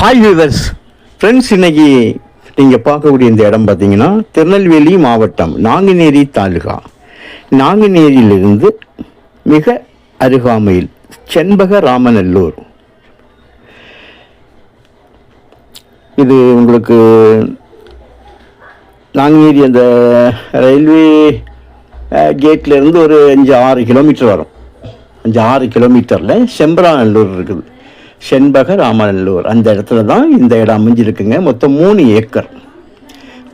Hi viewers friends, இன்னைக்கு நீங்கள் பார்க்கக்கூடிய இந்த இடம் பார்த்தீங்கன்னா திருநெல்வேலி மாவட்டம் நாங்குநேரி தாலுகா. நாங்குநேரியிலிருந்து மிக அருகாமையில் செண்பக ராமநல்லூர். இது உங்களுக்கு நாங்குநேரி அந்த ரயில்வே கேட்லேருந்து ஒரு 5-6 கிலோமீட்டர் வரும். 5-6 கிலோமீட்டரில் செம்பராநல்லூர் இருக்குது. செண்பக ராமநல்லூர் அந்த இடத்துல தான் இந்த இடம் அமைஞ்சிருக்குங்க. மொத்தம் 3 ஏக்கர்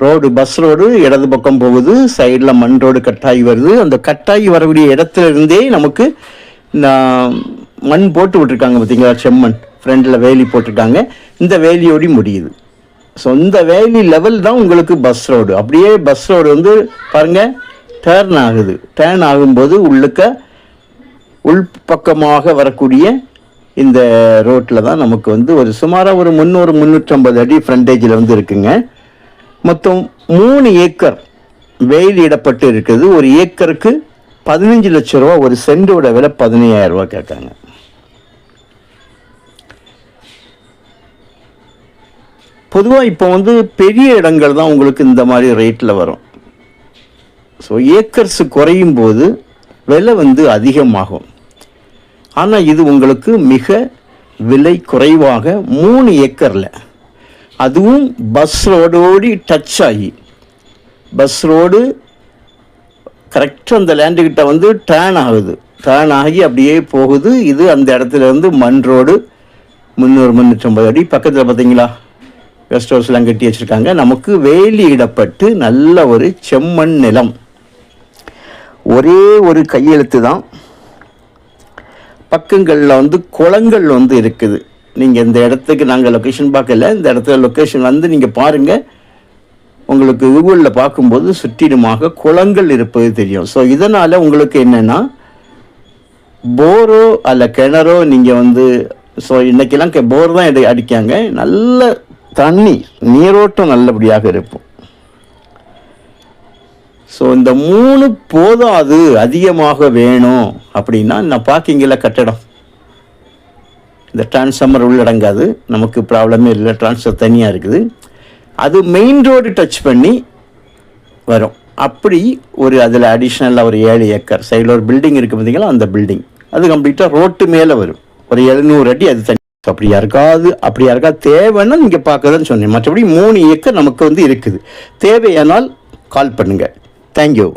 ரோடு, பஸ் ரோடு இடது பக்கம் போகுது, சைடில் மண் ரோடு கட்டாயி வருது. அந்த கட்டாயி வரக்கூடிய இடத்துல இருந்தே நமக்கு மண் போட்டு விட்டுருக்காங்க பார்த்தீங்களா, செம்மண். ஃப்ரெண்டில் வேலி போட்டிருக்காங்க, இந்த வேலியோடி முடியுது. ஸோ இந்த வேலி லெவல் தான் உங்களுக்கு பஸ் ரோடு. அப்படியே பஸ் ரோடு வந்து பாருங்கள் டேர்ன் ஆகுது. டேர்ன் ஆகும்போது உள்பக்கமாக வரக்கூடிய இந்த ரோட்டில் தான் நமக்கு வந்து ஒரு சுமாராக ஒரு 300-350 அடி ஃப்ரண்டேஜில் வந்து இருக்குங்க. மொத்தம் 3 ஏக்கர் வேலியிடப்பட்டு இருக்குது. ஒரு ஏக்கருக்கு 15 லட்சம் ரூபா, ஒரு சென்டோட விலை 15,000 ரூபா கேட்காங்க. பொதுவாக இப்போ வந்து பெரிய இடங்கள் தான் உங்களுக்கு இந்த மாதிரி ரேட்டில் வரும். ஸோ ஏக்கர்ஸ் குறையும் போது விலை வந்து அதிகமாகும். ஆனால் இது உங்களுக்கு மிக விலை குறைவாக 3 ஏக்கரில், அதுவும் பஸ் ரோடோடு டச் ஆகி, பஸ் ரோடு கரெக்டாக அந்த லேண்டுக்கிட்ட வந்து டேர்ன் ஆகுது. டேர்ன் ஆகி அப்படியே போகுது. இது அந்த இடத்துல இருந்து மண் ரோடு 300-350 அடி. பக்கத்தில் பார்த்தீங்களா கெஸ்ட் ஹவுஸ்லாம் கட்டி வச்சுருக்காங்க. நமக்கு வேலி இடப்பட்டு நல்ல ஒரு செம்மண் நிலம். ஒரே ஒரு கையெழுத்து தான். பக்கங்களில் வந்து குளங்கள் வந்து இருக்குது. நீங்கள் இந்த இடத்துக்கு நாங்கள் லொக்கேஷன் பார்க்கல, இந்த இடத்துல லொக்கேஷன் வந்து நீங்கள் பாருங்கள். உங்களுக்கு கூகுளில் பார்க்கும்போது சுற்றிலுமாக குளங்கள் இருப்பது தெரியும். ஸோ இதனால் உங்களுக்கு என்னென்னா போரோ அல்ல கிணறோ நீங்கள் வந்து, ஸோ இன்றைக்கெல்லாம் போர் தான் அடிக்காங்க. நல்ல தண்ணி நீரோட்டம் நல்லபடியாக இருக்கும். ஸோ இந்த 3 போதாது, அதிகமாக வேணும் அப்படின்னா நான் பார்க்கிங்கில் கட்டடம், இந்த டிரான்ஸ்ஃபார்மர் உள்ளடங்காது, நமக்கு ப்ராப்ளமே இல்லை. டிரான்ஸ்ஃபார்மர் தனியாக இருக்குது. அது மெயின் ரோடு டச் பண்ணி வரும். அப்படி ஒரு அதில் அடிஷ்னலாக ஒரு 7 ஏக்கர் சைடில் ஒரு பில்டிங் இருக்குது பார்த்தீங்களா, அந்த பில்டிங் அது கம்ப்ளீட்டாக ரோட்டு மேலே வரும். ஒரு 700 அடி அது தனி. அப்படி யாருக்கா தேவைன்னா நீங்கள் பார்க்கறதுன்னு சொன்னேன். மற்றபடி 3 ஏக்கர் நமக்கு வந்து இருக்குது. தேவையானால் கால் பண்ணுங்கள். Thank you.